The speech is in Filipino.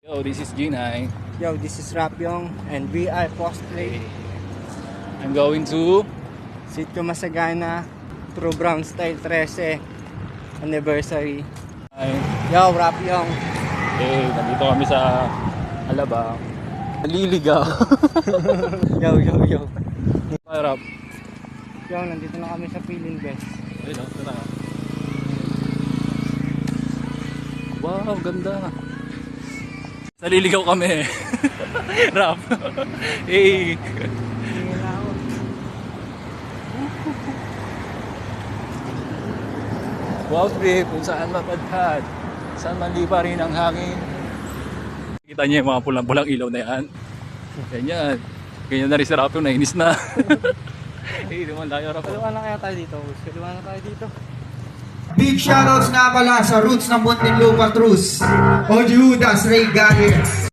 Yo, this is Ginay. Yo, this is Rapyong and we are Postplay. I'm going to Sitio Masagana, True Brown Style 13 anniversary. Yo, Rapyong. nandito kami sa Alabang. Naliligaw. Yo. Harap. Yo, nandito na kami sa Feeling Best. Ayun, ito na. Wow, ganda. Naliligaw kami. Rap. Hey. Tingin na ako. Wow trip kung saan mapadhad. Saan manlipa rin ang hangin. Kita niyo yung mga pulang-pulang ilaw na yan. Ganyan. Ganyan na rin si Rapyo, nainis na. Eh, duman tayo Rapyo. Kaluan na kaya tayo dito. Kaluan na tayo dito. Big shoutouts nga pala sa roots ng Muntinlupa Trus o Judas Ray Garrier.